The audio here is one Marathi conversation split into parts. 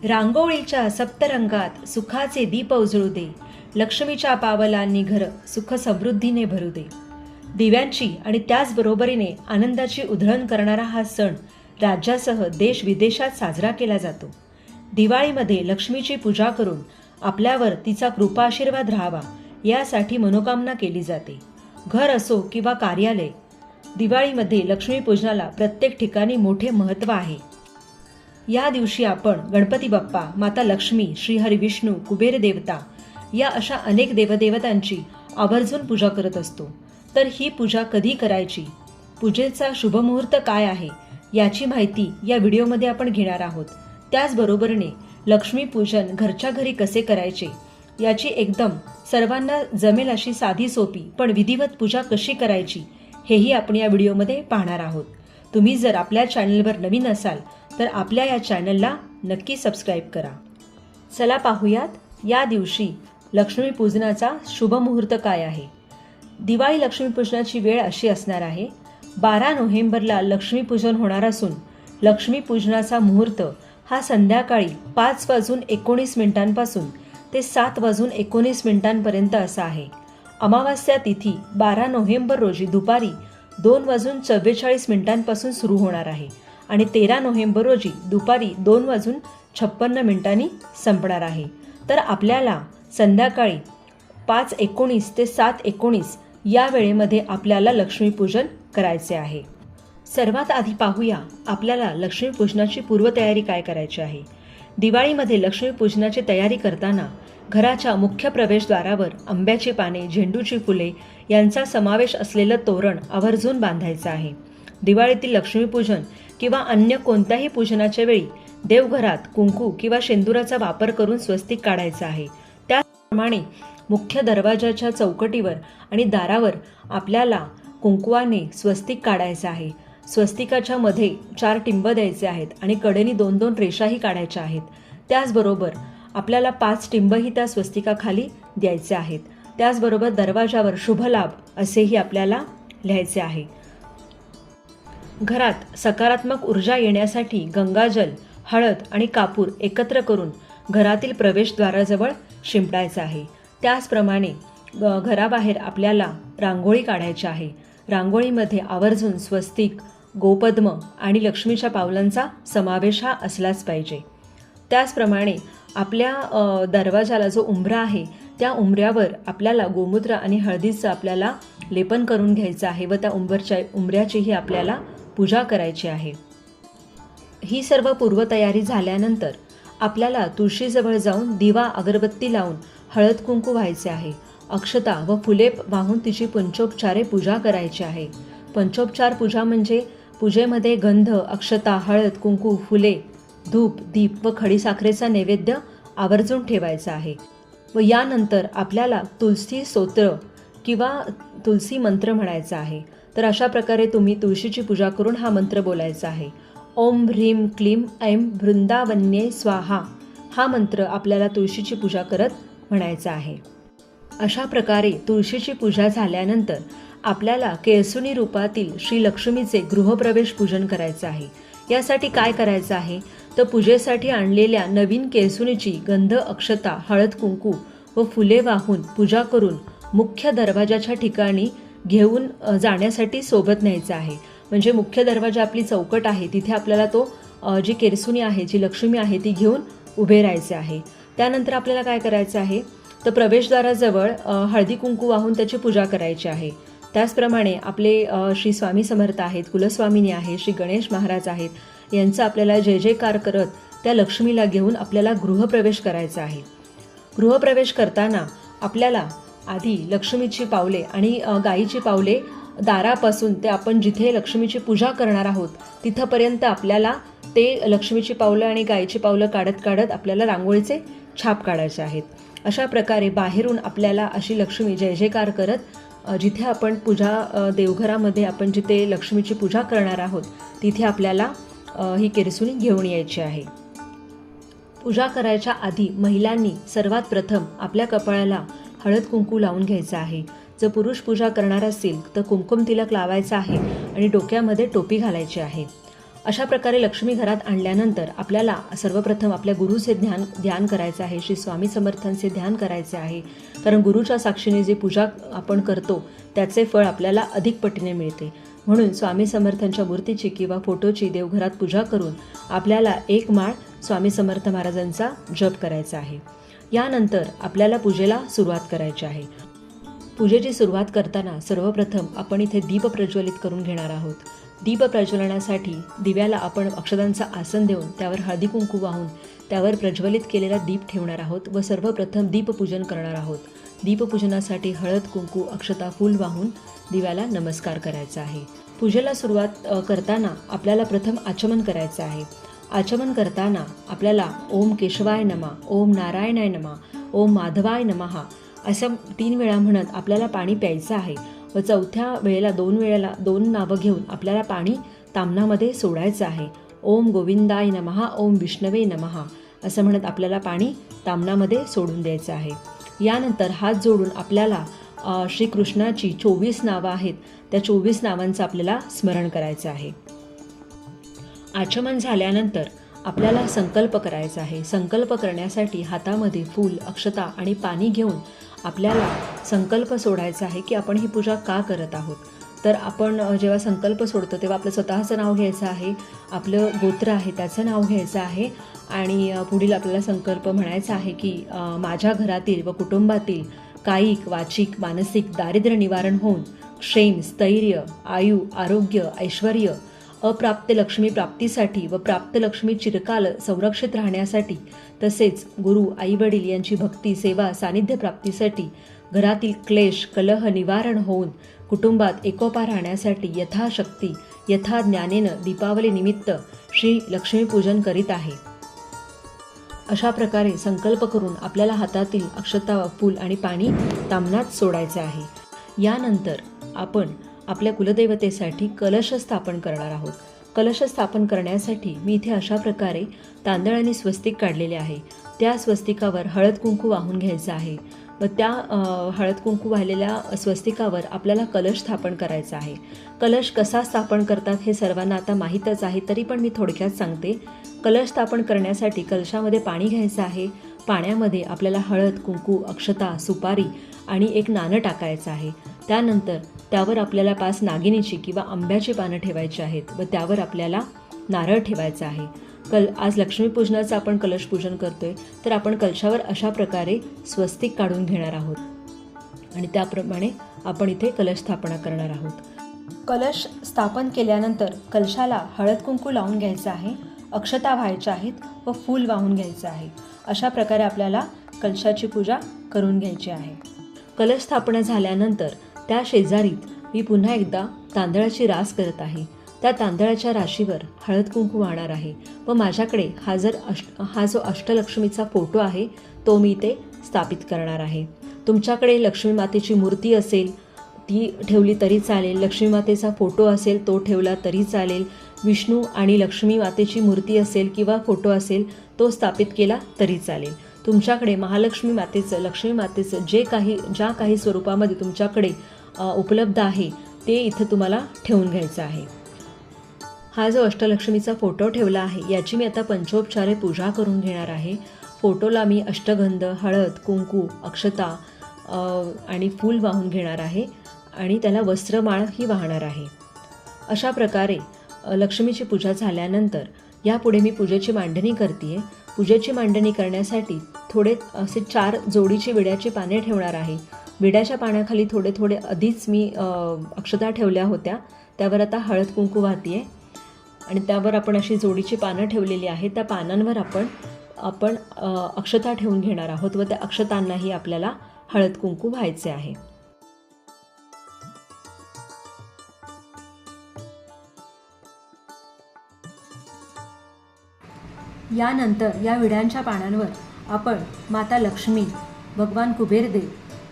रांगोळीच्या सप्तरंगात सुखाचे दीप उजळू दे, लक्ष्मीच्या पावलांनी घर सुख समृद्धीने भरू दे. दिव्यांची आणि त्याचबरोबरीने आनंदाची उधळण करणारा हा सण राज्यासह देश विदेशात साजरा केला जातो. दिवाळीमध्ये लक्ष्मीची पूजा करून आपल्यावर तिचा कृपा आशीर्वाद राहावा यासाठी मनोकामना केली जाते. घर असो किंवा कार्यालय, दिवाळीमध्ये लक्ष्मीपूजनाला प्रत्येक ठिकाणी मोठे महत्त्व आहे. या दिवशी आपण गणपती बाप्पा, माता लक्ष्मी, श्रीहरी विष्णू, कुबेर देवता या अशा अनेक देवदेवतांची आवर्जून पूजा करत असतो. तर ही पूजा कधी करायची, पूजेचा शुभमुहूर्त काय आहे याची माहिती या व्हिडिओमध्ये आपण घेणार आहोत. त्याचबरोबरीने लक्ष्मीपूजन घरच्या घरी कसे करायचे याची एकदम सर्वांना जमेल अशी साधी सोपी पण विधिवत पूजा कशी करायची हेही आपण या व्हिडिओमध्ये पाहणार आहोत. तुम्ही जर आपल्या चॅनलवर नवीन असाल तर आपल्या या चॅनलला नक्की सबस्क्राईब करा. चला पाहूयात या दिवशी लक्ष्मीपूजनाचा शुभमुहूर्त काय आहे. दिवाळी लक्ष्मीपूजनाची वेळ अशी असणार आहे. 12 नोव्हेंबरला लक्ष्मीपूजन होणार असून लक्ष्मीपूजनाचा मुहूर्त हा संध्याकाळी 5:19 पासून ते 7:19 असा आहे. अमावास्या तिथी 12 नोव्हेंबर रोजी दुपारी 2:44 पासून सुरू होणार आहे आणि 13 नोव्हेंबर रोजी दुपारी 2:56 संपणार आहे. तर आपल्याला संध्याकाळी 5:19 ते 7:19 या वेळेमध्ये आपल्याला लक्ष्मीपूजन करायचे आहे. सर्वात आधी पाहूया आपल्याला लक्ष्मीपूजनाची पूर्वतयारी काय करायची आहे. दिवाळीमध्ये लक्ष्मीपूजनाची तयारी करताना घराच्या मुख्य प्रवेशद्वारावर आंब्याची पाने, झेंडूची फुले यांचा समावेश असलेलं तोरण आवर्जून बांधायचं आहे. दिवाळीतील लक्ष्मीपूजन किंवा अन्य कोणत्याही पूजनाच्या वेळी देवघरात कुंकू किंवा शेंदुराचा वापर करून स्वस्तिक काढायचा आहे. त्याचप्रमाणे मुख्य दरवाजाच्या चौकटीवर आणि दारावर आपल्याला कुंकवाने स्वस्तिक काढायचं आहे. स्वस्तिकाच्या मध्ये 4 टिंब द्यायचे आहेत आणि कडेनी 2-2 रेषाही काढायच्या आहेत. त्याचबरोबर आपल्याला 5 टिंबही त्या स्वस्तिकाखाली द्यायचे आहेत. त्याचबरोबर दरवाजावर शुभलाभ असेही आपल्याला लिहायचे आहे. घरात सकारात्मक ऊर्जा येण्यासाठी गंगाजल, हळद आणि कापूर एकत्र करून घरातील प्रवेशद्वाराजवळ शिंपडायचं आहे. त्याचप्रमाणे घराबाहेर आपल्याला रांगोळी काढायची आहे. रांगोळीमध्ये आवर्जून स्वस्तिक, गोपद्म आणि लक्ष्मीच्या पावलांचा समावेश हा असलाच पाहिजे. त्याचप्रमाणे आपल्या दरवाजाला जो उंबरा आहे त्या उंबऱ्यावर आपल्याला गोमूत्र आणि हळदीचं आपल्याला लेपन करून घ्यायचं आहे व त्या उंबऱ्याचीही आपल्याला पूजा करायची आहे. ही सर्व पूर्वतयारी झाल्यानंतर आपल्याला तुळशीजवळ जाऊन दिवा अगरबत्ती लावून हळद कुंकू व्हायचे आहे. अक्षता व फुले वाहून तिची पंचोपचारे पूजा करायची आहे. पंचोपचार पूजा म्हणजे पूजेमध्ये गंध, अक्षता, हळद कुंकू, फुले, धूप, दीप व खडीसाखरेचा नैवेद्य आवर्जून ठेवायचा आहे. व यानंतर आपल्याला तुलसी स्तोत्र किंवा तुलसी मंत्र म्हणायचा आहे. तर अशा प्रकारे तुम्ही तुळशीची पूजा करून हा मंत्र बोलायचा आहे. ओम ह्रीम क्लीम ऐं वृंदावन्ये स्वाहा हा मंत्र आपल्याला तुळशीची पूजा करत म्हणायचा आहे. अशा प्रकारे तुळशीची पूजा झाल्यानंतर आपल्याला केळसुणी रूपातील श्री लक्ष्मीचे गृहप्रवेश पूजन करायचं आहे. यासाठी काय करायचं आहे तर पूजेसाठी आणलेल्या नवीन केळसुणीची गंध, अक्षता, हळद कुंकू व फुले वाहून पूजा करून मुख्य दरवाजाच्या ठिकाणी घेऊन जाण्यासाठी सोबत न्यायचं आहे. म्हणजे मुख्य दरवाजा आपली चौकट आहे तिथे आपल्याला जी केळसुणी आहे, जी लक्ष्मी आहे ती घेऊन उभे राहायचे आहे. त्यानंतर आपल्याला काय करायचं आहे तर प्रवेशद्वाराजवळ हळदी कुंकू वाहून त्याची पूजा करायची आहे. त्याचप्रमाणे आपले श्री स्वामी समर्थ आहेत, कुलस्वामिनी आहे, श्री गणेश महाराज आहेत, यांचा आपल्याला जय जयकार करत त्या लक्ष्मीला घेऊन आपल्याला गृहप्रवेश करायचा आहे. गृहप्रवेश करताना आपल्याला आधी लक्ष्मीची पावले आणि गाईची पावले दारापासून ते आपण जिथे लक्ष्मीची पूजा करणार आहोत तिथंपर्यंत आपल्याला ते लक्ष्मीची पावलं आणि गाईची पावलं काढत काढत आपल्याला रांगोळीचे छाप काढायचे आहेत. अशा प्रकारे बाहेरून आपल्याला अशी लक्ष्मी जय जयकार करत जिथे आपण पूजा देवघरामध्ये आपण जिथे लक्ष्मीची पूजा करणार आहोत तिथे आपल्याला ही केळसुणी घेऊन यायची आहे. पूजा करायच्या आधी महिलांनी सर्वात प्रथम आपल्या कपाळाला हळद कुंकू लावून घ्यायचं आहे. जर पुरुष पूजा करणार असेल तर कुमकुम तिलक लावायचा आहे आणि डोक्यामध्ये टोपी घालायची आहे. अशा प्रकारे लक्ष्मी घरात आणल्यानंतर आपल्याला सर्वप्रथम आपल्या गुरुचे ध्यान करायचं आहे, श्री स्वामी समर्थांचे ध्यान करायचे आहे. कारण गुरुच्या साक्षीने जी पूजा आपण करतो त्याचे फळ आपल्याला अधिक पटीने मिळते. म्हणून स्वामी समर्थांच्या मूर्तीची किंवा फोटोची देवघरात पूजा करून आपल्याला 1 माळ स्वामी समर्थ महाराजांचा जप करायचा आहे. यानंतर आपल्याला पूजेला सुरुवात करायची आहे. पूजेची सुरुवात करताना सर्वप्रथम आपण इथे दीप प्रज्वलित करून घेणार आहोत. दीप प्रज्वलनासाठी दिव्याला आपण अक्षतांचं आसन देऊन त्यावर हळदी कुंकू वाहून त्यावर प्रज्वलित केलेला दीप ठेवणार आहोत व सर्वप्रथम दीपपूजन करणार आहोत. दीपपूजनासाठी हळद कुंकू अक्षता फूल वाहून दिव्याला नमस्कार करायचा आहे. पूजेला सुरुवात करताना आपल्याला प्रथम आचमन करायचं आहे. आचमन करताना आपल्याला ओम केशवाय नमः, ओम नारायणाय नमः, ओम माधवाय नमः असं 3 वेळा म्हणत आपल्याला पाणी प्यायचं आहे व 4थ्या वेळेला 2 नावं घेऊन आपल्याला पाणी ताम्हणामध्ये सोडायचं आहे. ओम गोविंदाय नमः, ओम विष्णवे नमः असं म्हणत आपल्याला पाणी ताम्हणामध्ये सोडून द्यायचं आहे. यानंतर हात जोडून आपल्याला श्रीकृष्णाची 24 नावं आहेत, त्या 24 नावांचं आपल्याला स्मरण करायचं आहे. आचमन झाल्यानंतर आपल्याला संकल्प करायचा आहे. संकल्प करण्यासाठी हातामध्ये फूल, अक्षता आणि पाणी घेऊन आपल्याला संकल्प सोडायचा आहे की आपण ही पूजा का करत आहोत. तर आपण जेव्हा संकल्प सोडतो तेव्हा आपलं स्वतःचं नाव घ्यायचं आहे, आपलं गोत्र आहे त्याचं नाव घ्यायचं आहे आणि पुढील आपल्याला संकल्प म्हणायचा आहे की माझ्या घरातील व कुटुंबातील कायिक, वाचिक, मानसिक दारिद्र्य निवारण होऊन क्षेम, स्थैर्य, आयु, आरोग्य, ऐश्वर्य, अप्राप्त लक्ष्मी प्राप्तीसाठी व प्राप्त लक्ष्मी चिरकाल संरक्षित राहण्यासाठी तसेच गुरु, आईवडील यांची भक्ती, सेवा, सानिध्य प्राप्तीसाठी घरातील क्लेश, कलह निवारण होऊन कुटुंबात एकोपा राहण्यासाठी यथाशक्ती यथा ज्ञानेनं दीपावली निमित्त श्री लक्ष्मीपूजन करीत आहे. अशा प्रकारे संकल्प करून आपल्याला हातातील अक्षता, फूल आणि पाणी ताम्हणात सोडायचे आहे. यानंतर आपण आपल्या कुलदैवतेसाठी कलश स्थापन करणार आहोत. कलश स्थापन करण्यासाठी मी इथे अशा प्रकारे तांदळाने स्वस्तिक काढलेले आहे. त्या स्वस्तिकावर हळद कुंकू वाहून घ्यायचं आहे व त्या हळद कुंकू वाहिलेल्या स्वस्तिकावर आपल्याला कलश स्थापन करायचा आहे. कलश कसा स्थापन करतात हे सर्वांना आता माहीतच आहे, तरी पण मी थोडक्यात सांगते. कलश स्थापन करण्यासाठी कलशामध्ये पाणी घ्यायचं आहे. पाण्यामध्ये आपल्याला हळद, कुंकू, अक्षता, सुपारी आणि 1 नाणं टाकायचं आहे. त्यानंतर त्यावर आपल्याला 5 नागिनीची किंवा आंब्याची पानं ठेवायची आहेत व त्यावर आपल्याला नारळ ठेवायचा आहे. आज लक्ष्मीपूजनाचं आपण कलश पूजन करतोय, तर आपण कलशावर अशा प्रकारे स्वस्तिक काढून घेणार आहोत आणि त्याप्रमाणे आपण इथे कलश स्थापना करणार आहोत. कलश स्थापन केल्यानंतर कलशाला हळद कुंकू लावून घ्यायचं आहे, अक्षता व्हायच्या आहेत व फूल वाहून घ्यायचं आहे. अशा प्रकारे आपल्याला कलशाची पूजा करून घ्यायची आहे. कलश स्थापना झाल्यानंतर त्या शेजारीत मी पुन्हा एकदा तांदळाची रास करत आहे. त्या तांदळाच्या राशीवर हळद कुंकू वाहणार आहे व माझ्याकडे हा जो अष्टलक्ष्मीचा फोटो आहे तो मी इथे स्थापित करणार आहे. तुमच्याकडे लक्ष्मी मातेची मूर्ती असेल ती ठेवली तरी चालेल, लक्ष्मी मातेचा फोटो असेल तो ठेवला तरी चालेल, विष्णू आणि लक्ष्मी मातेची मूर्ती असेल किंवा फोटो असेल तो स्थापित केला तरी चालेल. तुमच्याकडे महालक्ष्मी मातेचं, लक्ष्मी मातेचं ज्या काही स्वरूपामध्ये तुमच्याकडे उपलब्ध आहे ते इथं तुम्हाला ठेवून घ्यायचं आहे. हा जो अष्टलक्ष्मीचा फोटो ठेवला आहे याची मी आता पंचोपचारे पूजा करून घेणार आहे. फोटोला मी अष्टगंध, हळद, कुंकू, अक्षता आणि फूल वाहून घेणार आहे आणि त्याला वस्त्रमाळही वाहणार आहे. अशा प्रकारे लक्ष्मीची पूजा झाल्यानंतर यापुढे मी पूजेची मांडणी करते. पूजेची मांडणी करण्यासाठी थोडे असे 4 जोडीची विड्याची पाने ठेवणार आहे. विड्याच्या पाण्याखाली थोडे थोडे आधीच मी अक्षता ठेवल्या होत्या, त्यावर आता हळद कुंकू वाहते आणि त्यावर आपण अशी जोडीची पानं ठेवलेली आहेत. त्या पानांवर आपण अक्षता ठेवून घेणार आहोत व त्या अक्षतांनाही आपल्याला हळद कुंकू व्हायचे आहे. यानंतर या विड्यांच्या पानांवर आपण माता लक्ष्मी, भगवान कुबेरदेव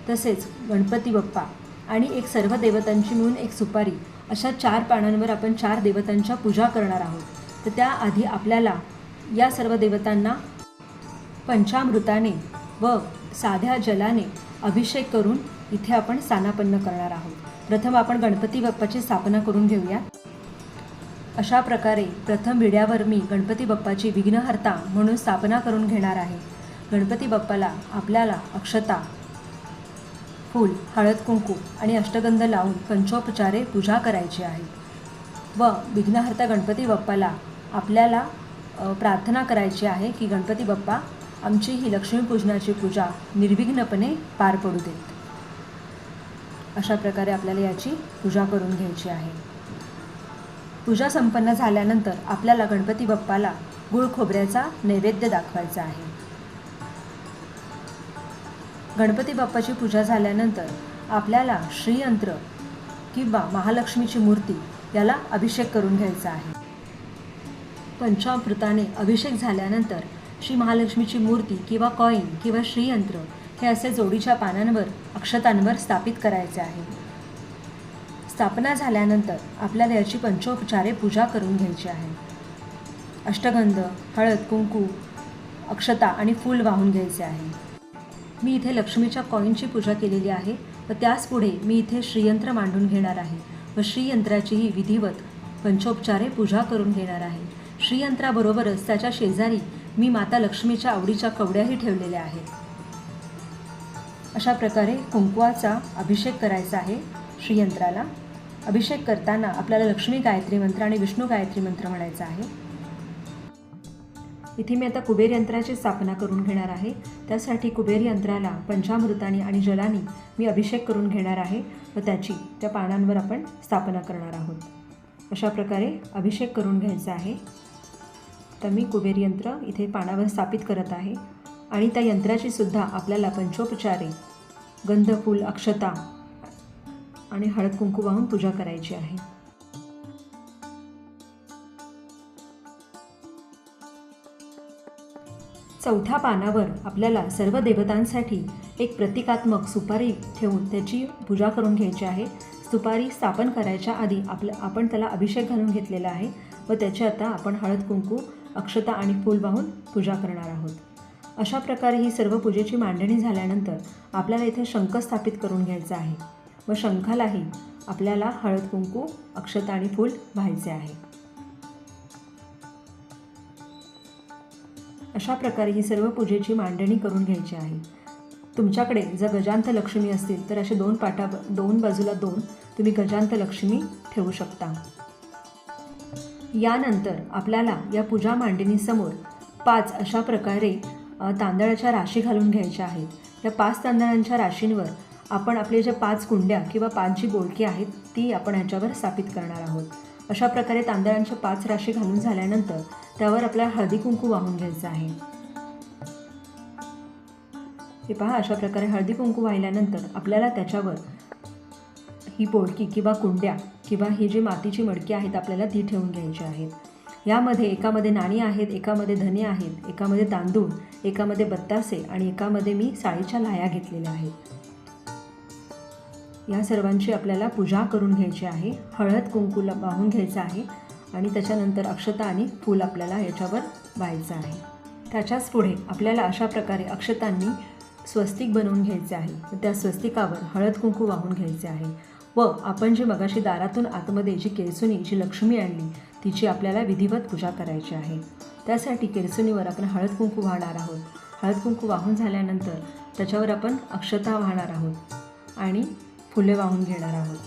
तसेच गणपती बाप्पा आणि एक सर्व देवतांची मिळून 1 सुपारी अशा 4 पानांवर आपण 4 देवतांच्या पूजा करणार आहोत. तर त्याआधी आपल्याला या सर्व देवतांना पंचामृताने व साध्या जलाने अभिषेक करून इथे आपण स्थानापन्न करणार आहोत. प्रथम आपण गणपती बाप्पाची स्थापना करून घेऊया. अशा प्रकारे प्रथम विड्यावर मी गणपती बाप्पाची विघ्नहर्ता म्हणून स्थापना करून घेणार आहे. गणपती बाप्पाला आपल्याला अक्षता, फूल, हळद कुंकू आणि अष्टगंध लावून पंचोपचारे पूजा करायची आहे व विघ्नहर्ता गणपती बाप्पाला आपल्याला प्रार्थना करायची आहे की गणपती बाप्पा आमची ही लक्ष्मीपूजनाची पूजा निर्विघ्नपणे पार पडू देत. अशा प्रकारे आपल्याला याची पूजा करून घ्यायची आहे. पूजा संपन्न झाल्यानंतर आपल्याला गणपती बाप्पाला गुळ खोबऱ्याचा नैवेद्य दाखवायचा आहे. गणपती बाप्पाची पूजा झाल्यानंतर आपल्याला श्रीयंत्र किंवा महालक्ष्मीची मूर्ती याला अभिषेक करून घ्यायचा आहे. पंचामृताने अभिषेक झाल्यानंतर श्री महालक्ष्मीची मूर्ती किंवा कॉईन किंवा श्रीयंत्र हे असे जोडीच्या पानांवर अक्षतांवर स्थापित करायचे आहे. स्थापना झाल्यानंतर आपल्याला याची पंचोपचारे पूजा करून घ्यायची आहे. अष्टगंध, हळद कुंकू, अक्षता आणि फूल वाहून घ्यायचे आहे. मी इथे लक्ष्मीच्या कॉईनची पूजा केलेली आहे व त्याच पुढे मी इथे श्रीयंत्र मांडून घेणार आहे व श्रीयंत्राचीही विधिवत पंचोपचारे पूजा करून घेणार आहे. श्रीयंत्राबरोबरच त्याच्या शेजारी मी माता लक्ष्मीच्या आवडीच्या कवड्याही ठेवलेल्या आहेत. अशा प्रकारे कुंकवाचा अभिषेक करायचा आहे. श्रीयंत्राला अभिषेक करताना आपल्याला लक्ष्मी गायत्री मंत्र आणि विष्णू गायत्री मंत्र म्हणायचा आहे. इथे मी आता कुबेर यंत्राची स्थापना करून घेणार आहे. त्यासाठी कुबेर यंत्राला पंचामृताने आणि जलाने मी अभिषेक करून घेणार आहे व त्याची त्या पानांवर आपण स्थापना करणार आहोत. अशा प्रकारे अभिषेक करून घ्यायचा आहे. तर मी कुबेर यंत्र इथे पानावर स्थापित करत आहे आणि त्या यंत्राची सुद्धा आपल्याला पंचोपचारे गंध, फूल, अक्षता आणि हळद कुंकू वाहून पूजा करायची आहे. चौथ्या पानावर आपल्याला सर्व देवतांसाठी एक प्रतिकात्मक सुपारी ठेवून त्याची पूजा करून घ्यायची आहे. सुपारी स्थापन करायच्या आधी आपण त्याला अभिषेक घालून घेतलेला आहे व त्याची आता आपण हळद कुंकू, अक्षता आणि फूल वाहून पूजा करणार आहोत. अशा प्रकारे ही सर्व पूजेची मांडणी झाल्यानंतर आपल्याला इथे शंख स्थापित करून घ्यायचा आहे व शंखालाही आपल्याला हळद कुंकू, अक्षता आणि फूल व्हायचे आहे. अशा प्रकारे ही सर्व पूजेची मांडणी करून घ्यायची आहे. तुमच्याकडे जर गजांत लक्ष्मी असतील तर असे दोन बाजूला दोन तुम्ही गजांत लक्ष्मी ठेवू शकता. यानंतर आपल्याला या पूजा मांडणीसमोर 5 अशा प्रकारे तांदळाच्या राशी घालून घ्यायच्या आहेत. या 5 तांदळांच्या राशींवर आपण आपले जे 5 कुंड्या किंवा 5 जी बोलकी आहेत ती आपण ह्याच्यावर स्थापित करणार आहोत. अशा प्रकारे तांदळांच्या 5 राशी घालून झाल्यानंतर त्यावर आपल्याला हळदी कुंकू वाहून घ्यायचं आहे. हे पहा, अशा प्रकारे हळदी कुंकू वाहिल्यानंतर आपल्याला त्याच्यावर ही बोलकी किंवा कुंड्या किंवा ही जी मातीची मडकी आहेत आपल्याला ती ठेवून घ्यायची आहेत. यामध्ये एकामध्ये नाणी आहेत, एकामध्ये धने आहेत, एकामध्ये तांदूळ, एकामध्ये बत्तासे आणि एकामध्ये मी साळीच्या लाह्या घेतलेल्या आहेत. या सर्वांची आपल्याला पूजा करून घ्यायची आहे. हळद कुंकूला वाहून घ्यायचं आहे आणि त्याच्यानंतर अक्षता आणि फूल आपल्याला याच्यावर व्हायचं आहे. त्याच्याच पुढे आपल्याला अशा प्रकारे अक्षतांनी स्वस्तिक बनवून घ्यायचे आहे. त्या स्वस्तिकावर हळद कुंकू वाहून घ्यायचे आहे व आपण जी मगाशी दारातून आतमध्ये जी केरसुनी, जी लक्ष्मी आणली तिची आपल्याला विधिवत पूजा करायची आहे. त्यासाठी केरसुनीवर आपण हळद कुंकू वाहणार आहोत. हळद कुंकू वाहून झाल्यानंतर त्याच्यावर आपण अक्षता वाहणार आहोत आणि फुले वाहून घेणार आहोत.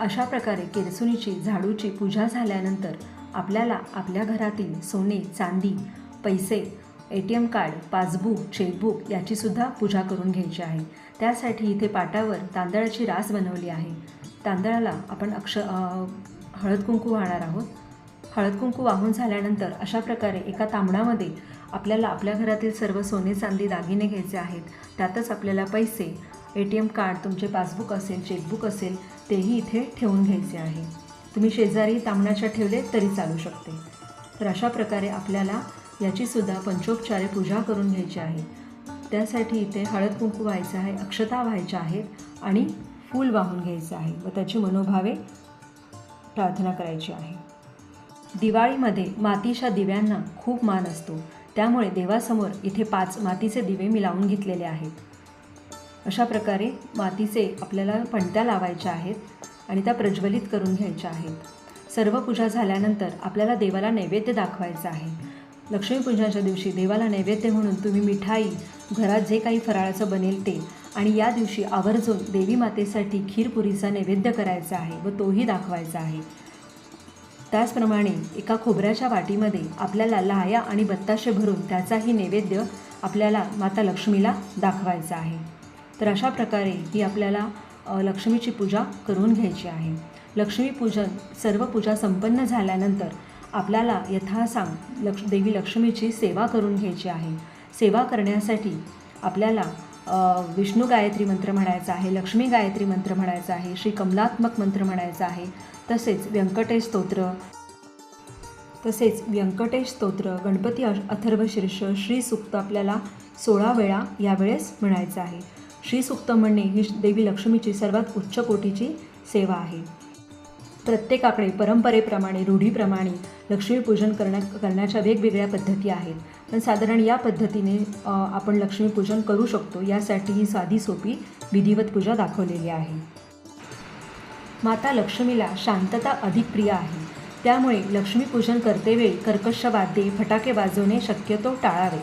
अशा प्रकारे केरसुनीची, झाडूची पूजा झाल्यानंतर आपल्याला आपल्या घरातील सोने, चांदी, पैसे, ATM कार्ड, पासबुक, चेकबुक याचीसुद्धा पूजा करून घ्यायची आहे. त्यासाठी इथे पाटावर तांदळाची रास बनवली आहे. तांदळाला आपण हळद कुंकू वाहणार आहोत. हळद कुंकू वाहून झाल्यानंतर अशा प्रकारे एका तांबडामध्ये आपल्याला आपल्या घरातील सर्व सोने, चांदी, दागिने घ्यायचे आहेत. त्यातच आपल्याला पैसे, ATM कार्ड, तुमचे पासबुक असेल, चेकबुक असेल तेही इथे ठेवून घ्यायचे आहे. तुम्ही शेजारी तांबडाच्या ठेवले तरी चालू शकते. तर अशा प्रकारे आपल्याला याचीसुद्धा पंचोपचारे पूजा करून घ्यायची आहे. त्यासाठी इथे हळद कुंकू व्हायचं आहे, अक्षता व्हायच्या आहेत आणि फूल वाहून घ्यायचं आहे व त्याची मनोभावे प्रार्थना करायची आहे. दिवाळीमध्ये मातीच्या दिव्यांना खूप मान असतो. त्यामुळे देवासमोर इथे 5 मातीचे दिवे मी लावून घेतलेले आहेत. अशा प्रकारे मातीचे आपल्याला पणत्या लावायच्या आहेत आणि त्या प्रज्वलित करून घ्यायच्या आहेत। सर्व पूजा झाल्यानंतर आपल्याला देवाला नैवेद्य दाखवायचा आहे। लक्ष्मीपूजनाच्या दिवशी देवाला नैवेद्य म्हणून तुम्ही मिठाई, घरात जे काही फराळाचं बनेल ते, आणि या दिवशी आवर्जून देवी मातेसाठी खीरपुरीचा नैवेद्य करायचा आहे व तोही दाखवायचा आहे। त्याचप्रमाणे एका खोबऱ्याच्या वाटीमध्ये आपल्याला लाह्या आणि बत्ताशे भरून त्याचाही नैवेद्य आपल्याला माता लक्ष्मीला दाखवायचा आहे। तर अशा प्रकारे ही आपल्याला लक्ष्मीची पूजा करून घ्यायची आहे। लक्ष्मीपूजन सर्व पूजा संपन्न झाल्यानंतर आपल्याला यथासांग देवी लक्ष्मीची सेवा करून घ्यायची आहे। सेवा करण्यासाठी आपल्याला विष्णू गायत्री मंत्र म्हणायचा आहे, लक्ष्मी गायत्री मंत्र म्हणायचा आहे, श्री कमलात्मक मंत्र म्हणायचा आहे, तसेच व्यंकटेश स्तोत्र, गणपती अथर्वशीर्ष, श्री सूक्त आपल्याला 16 वेळा यावेळेस म्हणायचं आहे। श्री सूक्त म्हणणे ही देवी लक्ष्मीची सर्वात उच्च कोटीची सेवा आहे। प्रत्येकाकडे परंपरेप्रमाणे, रूढीप्रमाणे लक्ष्मीपूजन करण्याच्या वेगवेगळ्या पद्धती आहेत, पण साधारण या पद्धतीने आपण लक्ष्मीपूजन करू शकतो। यासाठी ही साधी सोपी विधिवत पूजा दाखवलेली आहे। माता लक्ष्मीला शांतता अधिक प्रिय आहे, त्यामुळे लक्ष्मीपूजन करतेवेळी कर्कश वाद्ये, फटाके वाजवणे शक्यतो टाळावे।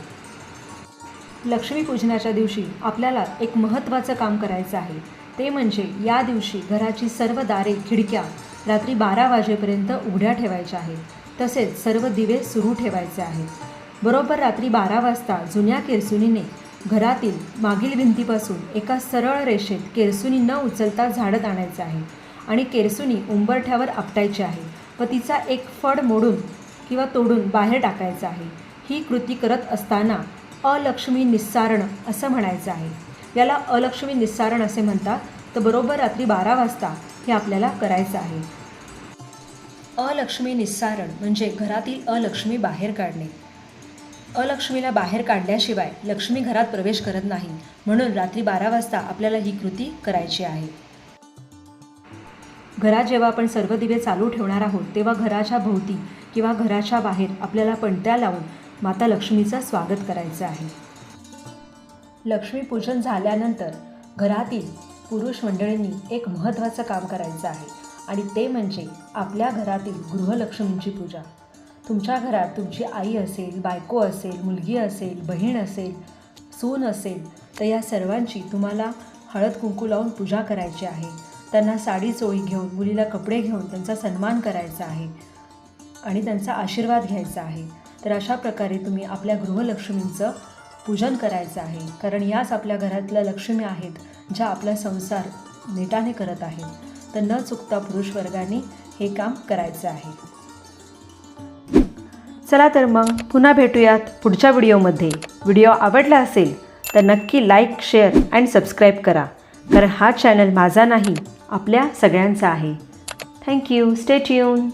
लक्ष्मीपूजनाच्या दिवशी आपल्याला एक महत्त्वाचं काम करायचं आहे, ते म्हणजे या दिवशी घराची सर्व दारे, खिडक्या रात्री 12 वाजेपर्यंत उघड्या ठेवायच्या आहेत, तसेच सर्व दिवे सुरू ठेवायचे आहेत। बरोबर रात्री 12 वाजता जुन्या केरसुनीने घरातील मागील भिंतीपासून एका सरळ रेषेत केरसुनी न उचलता झाडत आणायचं आहे आणि केरसुनी उंबरठ्यावर आपटायची आहे व तिचा एक फड मोडून किंवा तोडून बाहेर टाकायचा आहे। ही कृती करत असताना अलक्ष्मी निस्सारण असं म्हणायचं आहे। याला अलक्ष्मी निस्सारण असे म्हणतात। तर बरोबर रात्री 12 वाजता हे आपल्याला करायचं आहे। अलक्ष्मी निस्सारण म्हणजे घरातील अलक्ष्मी बाहेर काढणे। अलक्ष्मीला बाहेर काढल्याशिवाय लक्ष्मी घरात प्रवेश करत नाही, म्हणून रात्री 12 वाजता आपल्याला ही कृती करायची आहे। घरात जेव्हा आपण सर्व दिवे चालू ठेवणार आहोत, तेव्हा घराच्या भोवती किंवा घराच्या बाहेर आपल्याला पणत्या लावून माता लक्ष्मीचं स्वागत करायचं आहे। लक्ष्मीपूजन झाल्यानंतर घरातील पुरुष मंडळींनी एक महत्त्वाचं काम करायचं आहे, आणि ते म्हणजे आपल्या घरातील गृहलक्ष्मींची पूजा। तुमच्या घरात तुमची आई असेल, बायको असेल, मुलगी असेल, बहीण असेल, सून असेल, तर या सर्वांची तुम्हाला हळद कुंकू लावून पूजा करायची आहे। त्यांना साडी चोळी घेऊन, मुलीला कपडे घेऊन त्यांचा सन्मान करायचा आहे आणि त्यांचा आशीर्वाद घ्यायचा आहे। तर अशा प्रकारे तुम्ही आपल्या गृहलक्ष्मींचं पूजन करायचं आहे, कारण याच आपल्या घरातल्या लक्ष्मी आहेत, ज्या आपला संसार नेटाने करत आहेत। तर न चुकता पुरुष वर्गाने हे काम करायचं आहे। चला तर मग पुन्हा भेटूयात पुढच्या व्हिडिओमध्ये। व्हिडिओ आवडला असेल तर नक्की लाईक, शेअर आणि सबस्क्राईब करा, कारण हा चॅनल माझा नाही, आपल्या सगळ्यांचा आहे। थँक्यू. Stay tune.